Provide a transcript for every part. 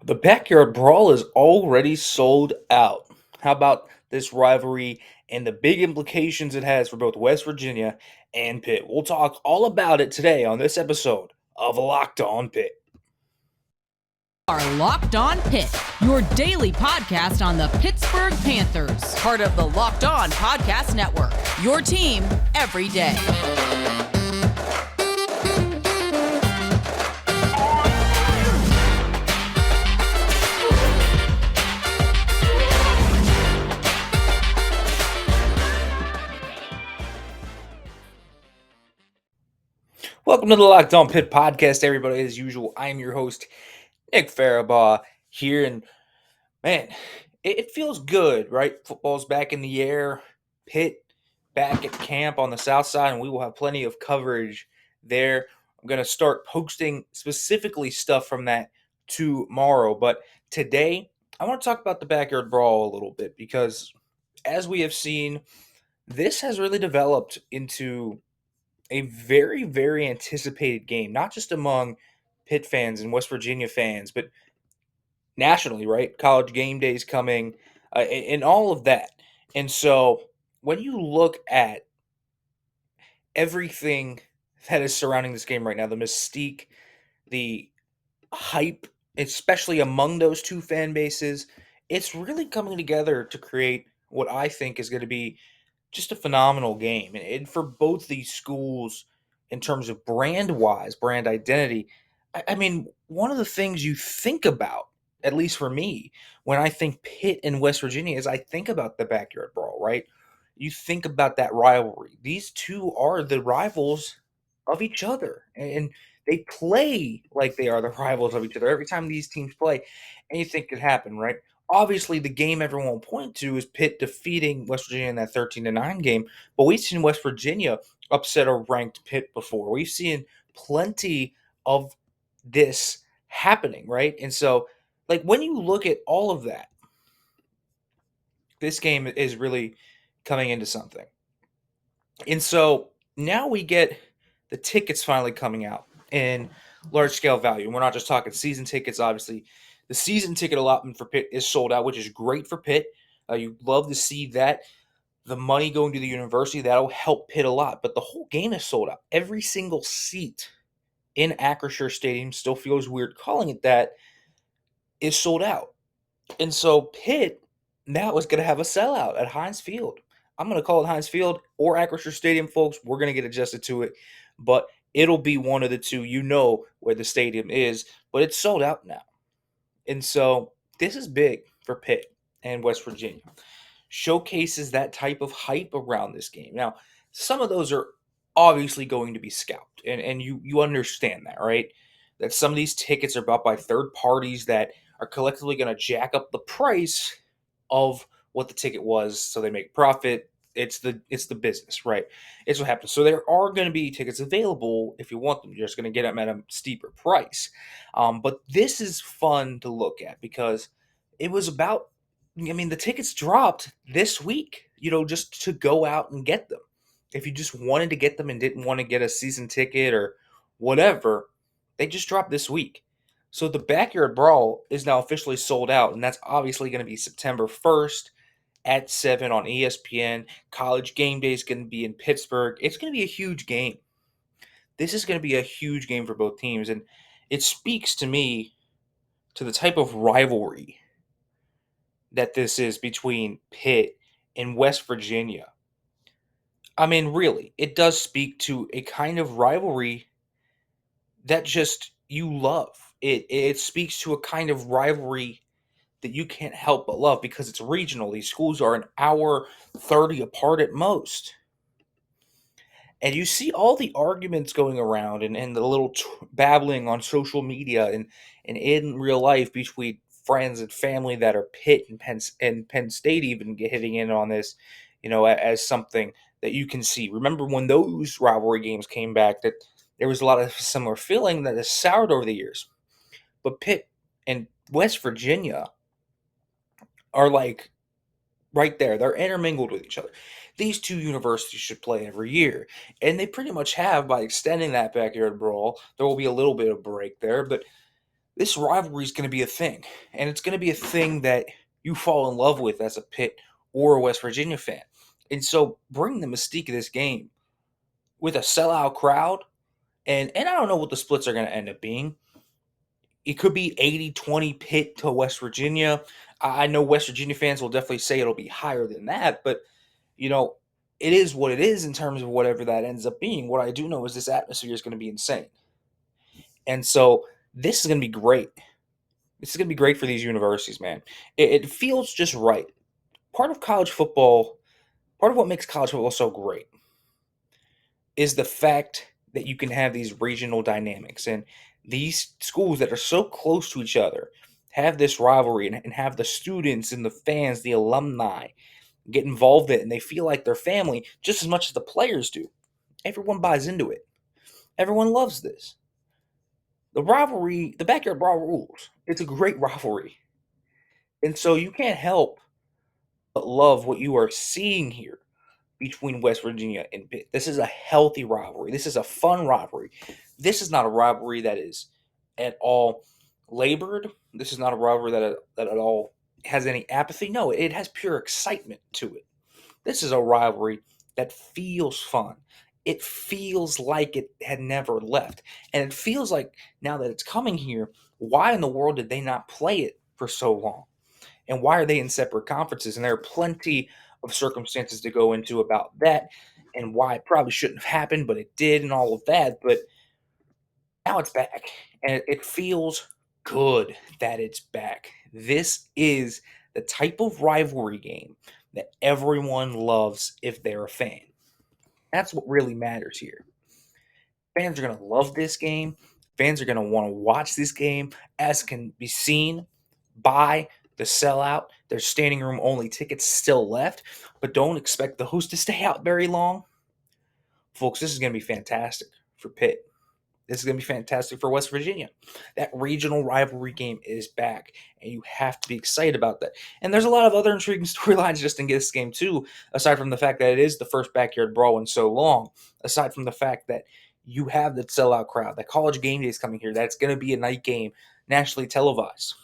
The Backyard Brawl is already sold out. How about this rivalry and the big implications it has for both West Virginia and Pitt? We'll talk all about it today on this episode of Locked On Pitt. Are Locked On Pitt, your daily podcast on the Pittsburgh Panthers, part of the Locked On Podcast Network. Your team every day. Welcome to the Locked On Pitt podcast, everybody. As usual, I'm your host, Nick Farabaugh, here. And man, it feels good, right? Football's back in the air. Pitt back at camp on the south side, and we will have plenty of coverage there. I'm going to start posting specifically stuff from that tomorrow. But today, I want to talk about the Backyard Brawl a little bit because, as we have seen, this has really developed into a very, very anticipated game, not just among Pitt fans and West Virginia fans, but nationally, right? College game days coming, and all of that. And so when you look at everything that is surrounding this game right now, the mystique, the hype, especially among those two fan bases, it's really coming together to create what I think is going to be just a phenomenal game. And for both these schools, in terms of brand wise, brand identity, I mean, one of the things you think about, at least for me, when I think Pitt and West Virginia, is I think about the Backyard Brawl, right? You think about that rivalry. These two are the rivals of each other, and they play like they are the rivals of each other every time these teams play. And you think it happened, right? Obviously, the game everyone will point to is Pitt defeating West Virginia in that 13-9 game, but we've seen West Virginia upset a ranked Pitt before. We've seen plenty of this happening, right? And so, like, when you look at all of that, this game is really coming into something. And so now we get the tickets finally coming out in large scale value. And we're not just talking season tickets, obviously. The season ticket allotment for Pitt is sold out, which is great for Pitt. You love to see that. The money going to the university, that'll help Pitt a lot. But the whole game is sold out. Every single seat in Acrisure Stadium, still feels weird calling it that, is sold out. And so Pitt now is going to have a sellout at Heinz Field. I'm going to call it Heinz Field or Acrisure Stadium, folks. We're going to get adjusted to it, but it'll be one of the two. You know where the stadium is, but it's sold out now. And so this is big for Pitt and West Virginia. Showcases that type of hype around this game. Now, some of those are obviously going to be scalped, and you understand that, right? That some of these tickets are bought by third parties that are collectively going to jack up the price of what the ticket was so they make profit. It's the business, right? It's what happens. So there are going to be tickets available if you want them. You're just going to get them at a steeper price. But this is fun to look at because it was about, I mean, the tickets dropped this week, just to go out and get them. If you just wanted to get them and didn't want to get a season ticket or whatever, they just dropped this week. So the Backyard Brawl is now officially sold out, and that's obviously going to be September 1st at 7 on ESPN. College game day is going to be in Pittsburgh. It's going to be a huge game. This is going to be a huge game for both teams, and it speaks to me to the type of rivalry that this is between Pitt and West Virginia. I mean, really, it does speak to a kind of rivalry that just you love. It speaks to a kind of rivalry that you can't help but love because it's regional. These schools are an hour 30 apart at most. And you see all the arguments going around and the little babbling on social media and in real life between friends and family that are Pitt and Penn State even hitting in on this, as something that you can see. Remember when those rivalry games came back that there was a lot of similar feeling that has soured over the years. But Pitt and West Virginia are like right there. They're intermingled with each other. These two universities should play every year, and they pretty much have by extending that Backyard Brawl. There will be a little bit of break there, but this rivalry is going to be a thing, and it's going to be a thing that you fall in love with as a Pitt or a West Virginia fan. And so bring the mystique of this game with a sellout crowd, and I don't know what the splits are going to end up being. It could be 80-20 Pitt to West Virginia. I know West Virginia fans will definitely say it'll be higher than that, but you know, it is what it is in terms of whatever that ends up being. What I do know is this atmosphere is going to be insane. And so this is going to be great. This is going to be great for these universities, man. It feels just right. Part of college football, part of what makes college football so great is the fact that you can have these regional dynamics, and these schools that are so close to each other have this rivalry, and have the students and the fans, the alumni get involved in it, and they feel like they're family just as much as the players do. Everyone buys into it. Everyone loves this. The rivalry, the Backyard Brawl rules. It's a great rivalry. And so you can't help but love what you are seeing here between West Virginia and Pitt. This is a healthy rivalry. This is a fun rivalry. This is not a rivalry that is at all labored. This is not a rivalry that at all has any apathy. No, it has pure excitement to it. This is a rivalry that feels fun. It feels like it had never left. And it feels like now that it's coming here, why in the world did they not play it for so long? And why are they in separate conferences? And there are plenty of circumstances to go into about that, and why it probably shouldn't have happened, but it did, and all of that. But now it's back, and it feels good that it's back. This is the type of rivalry game that everyone loves if they're a fan. That's what really matters here. Fans are going to love this game. Fans are going to want to watch this game, as can be seen by the sellout. There's standing room only tickets still left, but don't expect those to stay out very long. Folks, this is going to be fantastic for Pitt. This is going to be fantastic for West Virginia. That regional rivalry game is back, and you have to be excited about that. And there's a lot of other intriguing storylines just in this game, too, aside from the fact that it is the first Backyard Brawl in so long, aside from the fact that you have the sellout crowd, that College Game Day is coming here, that's going to be a night game, nationally televised.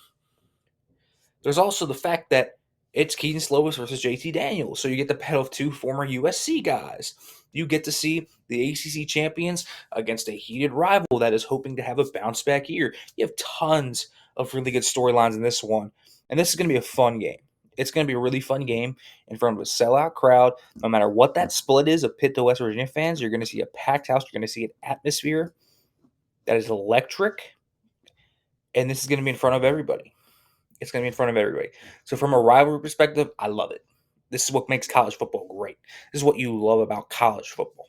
There's also the fact that it's Kedon Slovis versus JT Daniels, so you get the battle of two former USC guys. You get to see the ACC champions against a heated rival that is hoping to have a bounce back year. You have tons of really good storylines in this one, and this is going to be a fun game. It's going to be a really fun game in front of a sellout crowd. No matter what that split is of Pitt to West Virginia fans, you're going to see a packed house. You're going to see an atmosphere that is electric, and this is going to be in front of everybody. It's going to be in front of everybody. So from a rivalry perspective, I love it. This is what makes college football great. This is what you love about college football.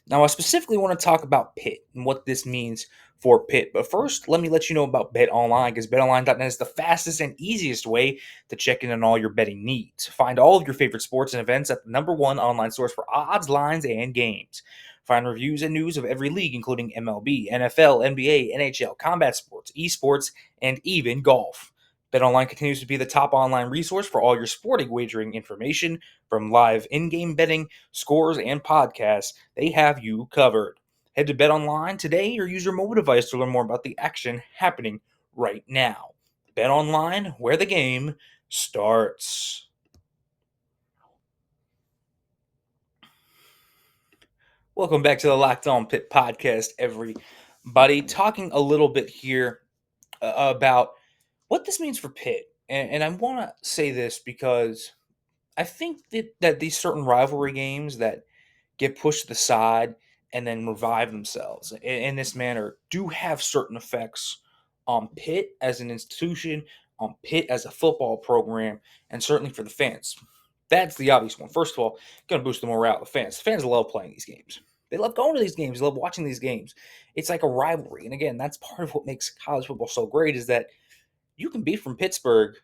Now, I specifically want to talk about Pitt and what this means for Pitt. But first, let me let you know about BetOnline, because BetOnline.net is the fastest and easiest way to check in on all your betting needs. Find all of your favorite sports and events at the #1 online source for odds, lines, and games. Find reviews and news of every league, including MLB, NFL, NBA, NHL, combat sports, esports, and even golf. BetOnline continues to be the top online resource for all your sporting wagering information, from live in-game betting, scores, and podcasts. They have you covered. Head to BetOnline today or use your mobile device to learn more about the action happening right now. BetOnline, where the game starts. Welcome back to the Locked On Pitt podcast, everybody. Talking a little bit here about what this means for Pitt. And I want to say this because I think that these certain rivalry games that get pushed to the side and then revive themselves in this manner do have certain effects on Pitt as an institution, on Pitt as a football program, and certainly for the fans. That's the obvious one. First of all, going to boost the morale of the fans. The fans love playing these games. They love going to these games. They love watching these games. It's like a rivalry. And again, that's part of what makes college football so great, is that you can be from Pittsburgh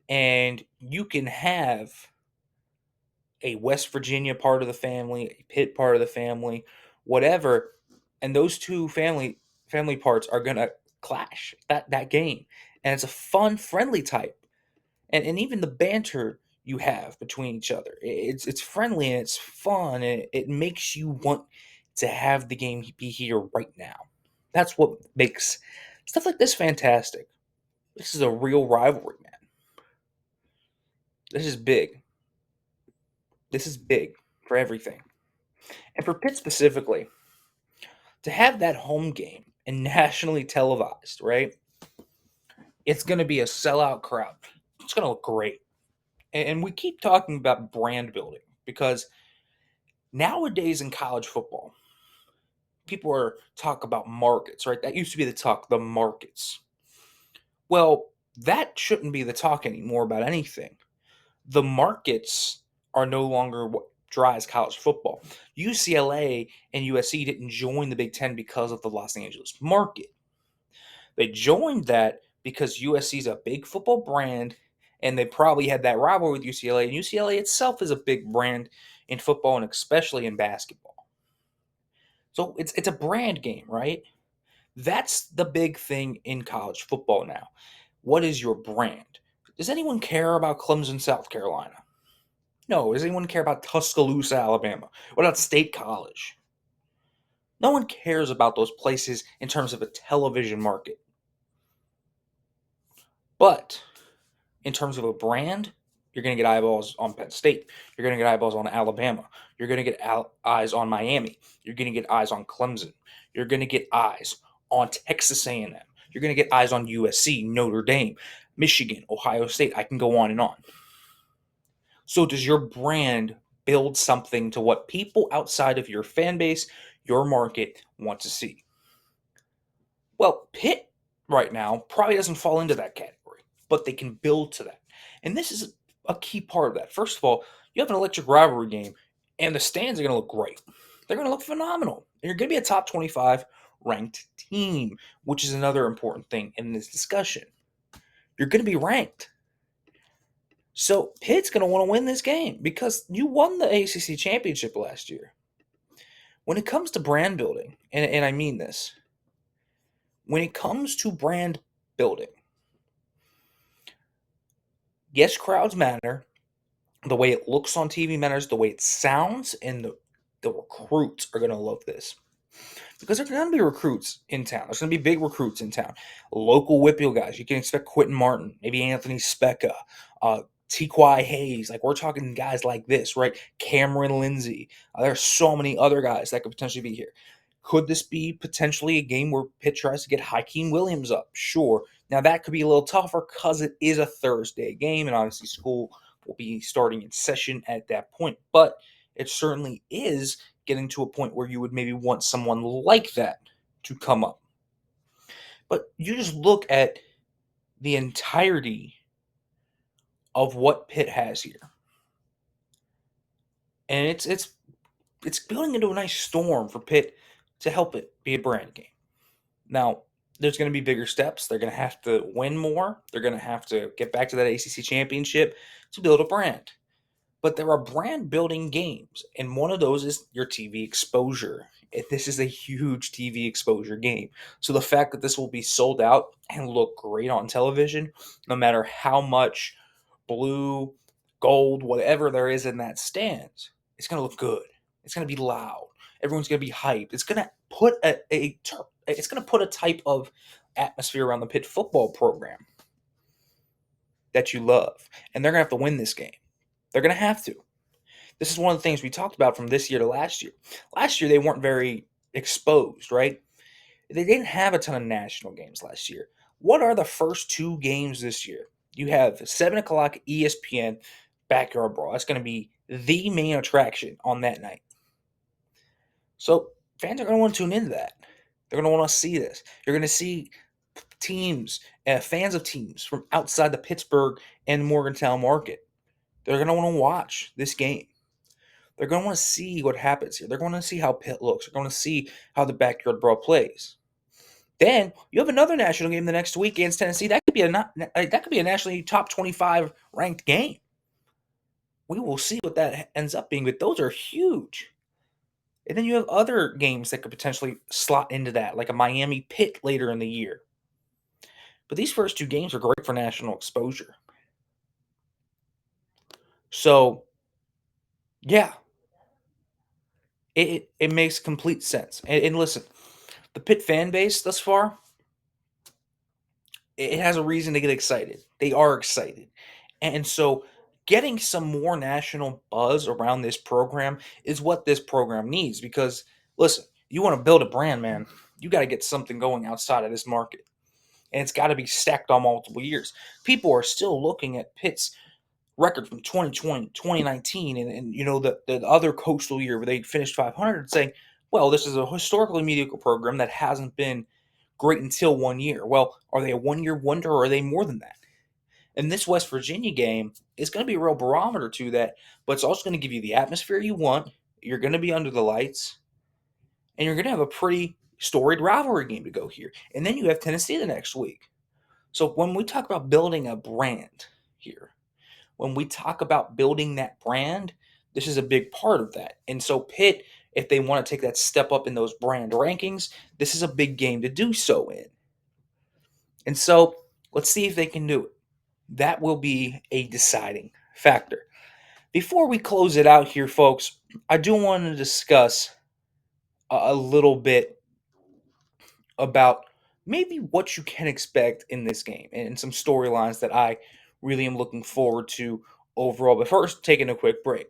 and you can have a West Virginia part of the family, a Pitt part of the family, whatever, and those two family parts are gonna clash that game, and it's a fun, friendly type, and even the banter you have between each other, it's friendly and it's fun, and it makes you want to have the game be here right now. That's what makes Stuff like this, fantastic. This is a real rivalry, man. This is big. This is big for everything. And for Pitt specifically, to have that home game and nationally televised, right? It's going to be a sellout crowd. It's going to look great. And we keep talking about brand building because nowadays in college football, people are talk about markets, right? That used to be the talk, the markets. Well, that shouldn't be the talk anymore about anything. The markets are no longer what drives college football. UCLA and USC didn't join the Big Ten because of the Los Angeles market. They joined that because USC is a big football brand and they probably had that rivalry with UCLA. And UCLA itself is a big brand in football and especially in basketball. So it's a brand game, right? That's the big thing in college football now. What is your brand? Does anyone care about Clemson, South Carolina? No. Does anyone care about Tuscaloosa, Alabama? What about State College? No one cares about those places in terms of a television market. But in terms of a brand, you're going to get eyeballs on Penn State. You're going to get eyeballs on Alabama. You're going to get eyes on Miami. You're going to get eyes on Clemson. You're going to get eyes on Texas A&M. You're going to get eyes on USC, Notre Dame, Michigan, Ohio State. I can go on and on. So does your brand build something to what people outside of your fan base, your market want to see? Well, Pitt right now probably doesn't fall into that category, but they can build to that. And this is a key part of that. First of all, you have an electric rivalry game, and the stands are going to look great. They're going to look phenomenal. And you're going to be a top 25 ranked team, which is another important thing in this discussion. You're going to be ranked. So Pitt's going to want to win this game because you won the ACC championship last year. When it comes to brand building, and I mean this, when it comes to brand building, yes, crowds matter. The way it looks on TV matters. The way it sounds, and the recruits are going to love this because there's going to be recruits in town. There's going to be big recruits in town. Local Whippeal guys. You can expect Quentin Martin, maybe Anthony Specca, T.Quai Hayes. Like, we're talking guys like this, right? Cameron Lindsay. There's so many other guys that could potentially be here. Could this be potentially a game where Pitt tries to get Hakeem Williams up? Sure. Now, that could be a little tougher because it is a Thursday game, and obviously school will be starting in session at that point. But it certainly is getting to a point where you would maybe want someone like that to come up. But you just look at the entirety of what Pitt has here. And it's building into a nice storm for Pitt to help it be a brand game. Now, there's going to be bigger steps. They're going to have to win more. They're going to have to get back to that ACC championship to build a brand. But there are brand building games, and one of those is your TV exposure. This is a huge TV exposure game. So the fact that this will be sold out and look great on television, no matter how much blue, gold, whatever there is in that stands, it's going to look good. It's going to be loud. Everyone's going to be hyped. It's going to put it's going to put a type of atmosphere around the Pitt football program that you love, and they're going to have to win this game. They're going to have to. This is one of the things we talked about from this year to last year. Last year, they weren't very exposed, right? They didn't have a ton of national games last year. What are the first two games this year? You have 7 o'clock ESPN Backyard Brawl. That's going to be the main attraction on that night. So fans are going to want to tune into that. They're going to want to see this. You're going to see teams, fans of teams from outside the Pittsburgh and Morgantown market. They're going to want to watch this game. They're going to want to see what happens here. They're going to see how Pitt looks. They're going to see how the Backyard Brawl plays. Then you have another national game the next week against Tennessee. That could be a nationally top 25 ranked game. We will see what that ends up being, but those are huge. And then you have other games that could potentially slot into that, like a Miami Pitt later in the year. But these first two games are great for national exposure. So, yeah, it makes complete sense. And listen, the Pitt fan base thus far, it has a reason to get excited. They are excited. And so getting some more national buzz around this program is what this program needs because listen, you want to build a brand, man. You got to get something going outside of this market. And it's got to be stacked on multiple years. People are still looking at Pitt's record from 2020, 2019, and the other coastal year where they finished 500 and saying, well, this is a historically mediocre program that hasn't been great until 1 year. Well, are they a 1 year wonder or are they more than that? And this West Virginia game is going to be a real barometer to that, but it's also going to give you the atmosphere you want. You're going to be under the lights, and you're going to have a pretty storied rivalry game to go here. And then you have Tennessee the next week. So when we talk about building a brand here, when we talk about building that brand, this is a big part of that. And so Pitt, if they want to take that step up in those brand rankings, this is a big game to do so in. And so let's see if they can do it. That will be a deciding factor. Before we close it out here, folks, I do want to discuss a little bit about maybe what you can expect in this game and some storylines that I really am looking forward to overall. But first, taking a quick break.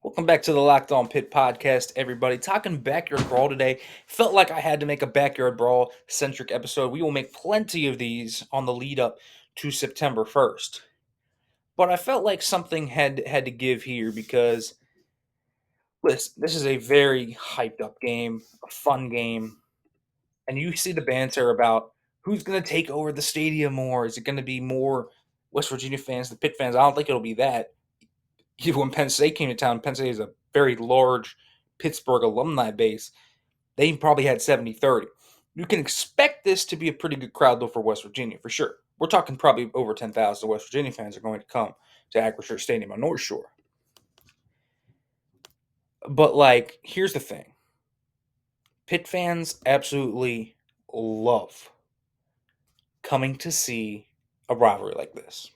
Welcome back to the Locked On Pitt podcast, everybody. Talking Backyard Brawl today. Felt like I had to make a Backyard Brawl centric episode. We will make plenty of these on the lead up to September 1st. But I felt like something had to give here because listen, this is a very hyped up game, a fun game, and you see the banter about who's going to take over the stadium more. Is it going to be more West Virginia fans, the Pitt fans? I don't think it'll be that. When Penn State came to town, Penn State is a very large Pittsburgh alumni base. They probably had 70-30. You can expect this to be a pretty good crowd, though, for West Virginia, for sure. We're talking probably over 10,000 West Virginia fans are going to come to Acrisure Stadium on North Shore. But, here's the thing. Pitt fans absolutely love coming to see a rivalry like this.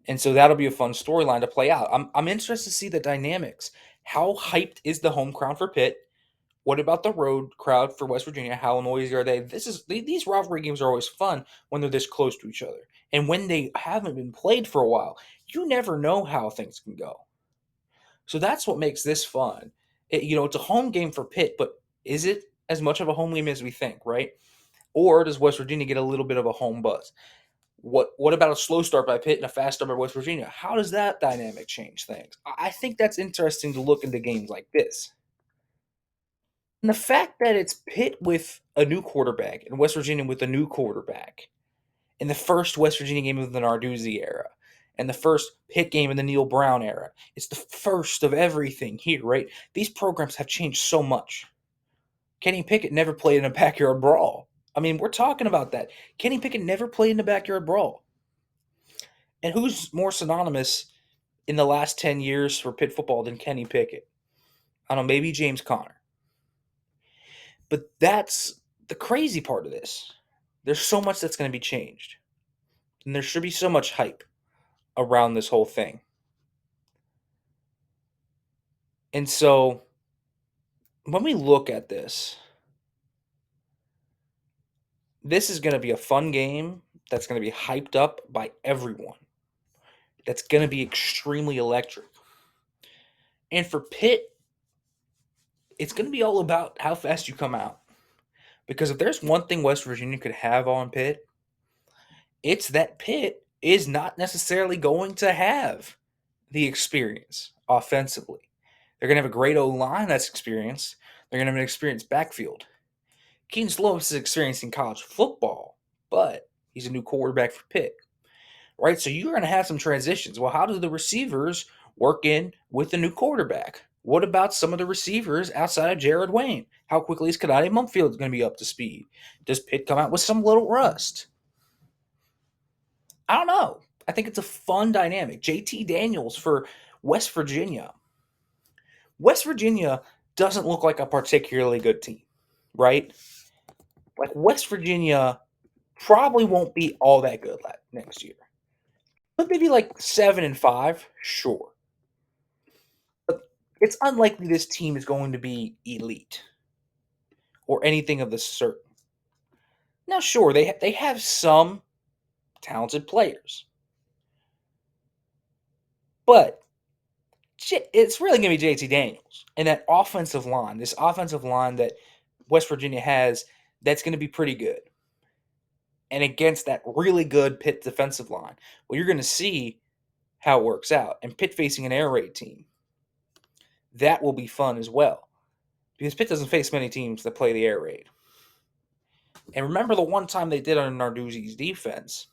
And so that'll be a fun storyline to play out. I'm interested to see the dynamics. How hyped is the home crowd for Pitt? What about the road crowd for West Virginia? How noisy are they? These rivalry games are always fun when they're this close to each other. And when they haven't been played for a while, you never know how things can go. So that's what makes this fun. It's a home game for Pitt, but is it as much of a home game as we think, right? Or does West Virginia get a little bit of a home buzz? What about a slow start by Pitt and a fast start by West Virginia? How does that dynamic change things? I think that's interesting to look into games like this. And the fact that it's Pitt with a new quarterback and West Virginia with a new quarterback in the first West Virginia game of the Narduzzi era and the first Pitt game in the Neil Brown era. It's the first of everything here, right? These programs have changed so much. Kenny Pickett never played in a backyard brawl. I mean, we're talking about that. Kenny Pickett never played in a backyard brawl. And who's more synonymous in the last 10 years for Pitt football than Kenny Pickett? I don't know, maybe James Conner. But that's the crazy part of this. There's so much that's going to be changed. And there should be so much hype around this whole thing. And so when we look at this is going to be a fun game that's going to be hyped up by everyone. That's going to be extremely electric. And for Pitt, it's going to be all about how fast you come out. Because if there's one thing West Virginia could have on Pitt, it's that Pitt is not necessarily going to have the experience offensively. They're going to have a great O-line that's experienced. They're going to have an experienced backfield. Kedon Slovis is experienced in college football, but he's a new quarterback for Pitt. Right? So you're going to have some transitions. Well, how do the receivers work in with the new quarterback? What about some of the receivers outside of Jared Wayne? How quickly is Kadani Mumfield going to be up to speed? Does Pitt come out with some little rust? I don't know. I think it's a fun dynamic. JT Daniels for West Virginia. West Virginia doesn't look like a particularly good team, right? Like West Virginia probably won't be all that good next year. But maybe 7-5, sure. But it's unlikely this team is going to be elite. or anything of the sort. Now, sure, they have some talented players, but it's really going to be JT Daniels and that offensive line, this offensive line that West Virginia has, that's going to be pretty good. And against that really good Pitt defensive line, well, you're going to see how it works out. And Pitt facing an air raid team, that will be fun as well. Because Pitt doesn't face many teams that play the air raid. And remember the one time they did on Narduzzi's defense,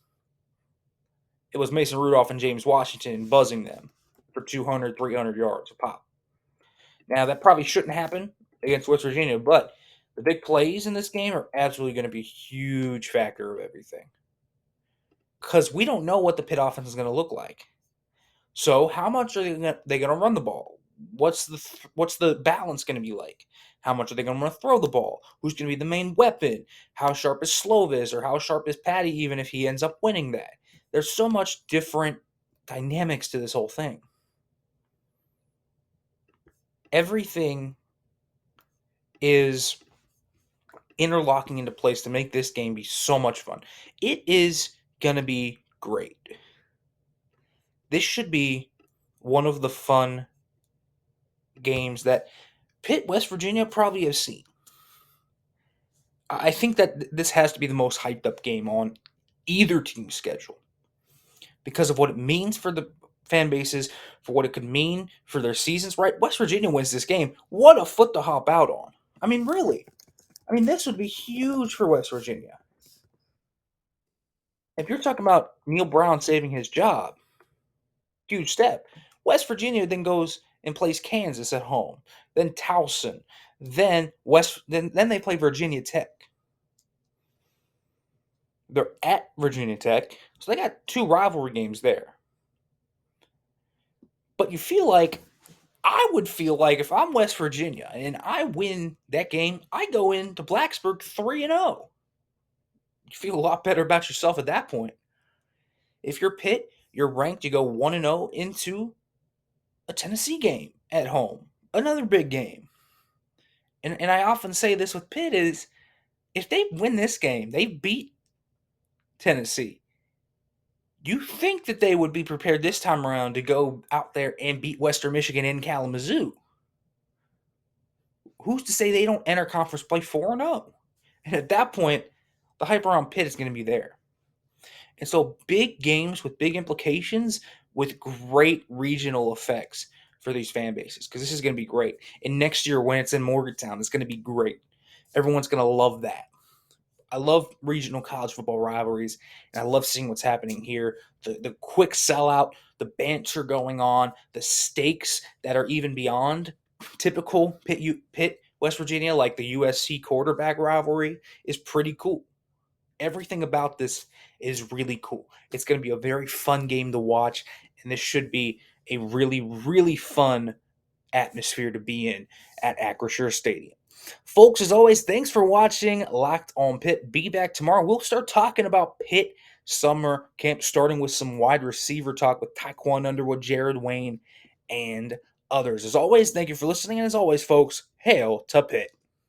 it was Mason Rudolph and James Washington buzzing them for 200, 300 yards a pop. Now, that probably shouldn't happen against West Virginia, but the big plays in this game are absolutely going to be a huge factor of everything. Because we don't know what the Pitt offense is going to look like. So, how much are they going to run the ball? What's the balance going to be like? How much are they going to throw the ball? Who's going to be the main weapon? How sharp is Slovis, or how sharp is Patty, even if he ends up winning that? There's so much different dynamics to this whole thing. Everything is interlocking into place to make this game be so much fun. It is going to be great. This should be one of the fun games that Pitt, West Virginia probably have seen. I think that this has to be the most hyped up game on either team's schedule because of what it means for the fan bases, for what it could mean for their seasons, right? West Virginia wins this game. What a foot to hop out on. I mean, really. I mean, this would be huge for West Virginia. If you're talking about Neil Brown saving his job, huge step. West Virginia then goes and plays Kansas at home, then Towson, then then they play Virginia Tech. They're at Virginia Tech, so they got 2 rivalry games there. But I would feel like if I'm West Virginia and I win that game, I go into Blacksburg 3-0. You feel a lot better about yourself at that point. If you're Pitt, you're ranked, you go 1-0 into a Tennessee game at home. Another big game. And I often say this with Pitt is, if they win this game, they beat Tennessee. You think that they would be prepared this time around to go out there and beat Western Michigan in Kalamazoo. Who's to say they don't enter conference play 4-0? And at that point, the hype around Pitt is going to be there. And so big games with big implications with great regional effects for these fan bases, because this is going to be great. And next year when it's in Morgantown, it's going to be great. Everyone's going to love that. I love regional college football rivalries, and I love seeing what's happening here. The quick sellout, the banter going on, the stakes that are even beyond typical Pitt, West Virginia, like the USC quarterback rivalry, is pretty cool. Everything about this is really cool. It's going to be a very fun game to watch, and this should be a really, really fun atmosphere to be in at Acrisure Stadium. Folks, as always, thanks for watching Locked on Pitt. Be back tomorrow. We'll start talking about Pitt summer camp, starting with some wide receiver talk with Taekwon Underwood, Jared Wayne, and others. As always, thank you for listening, and as always, folks, hail to Pitt.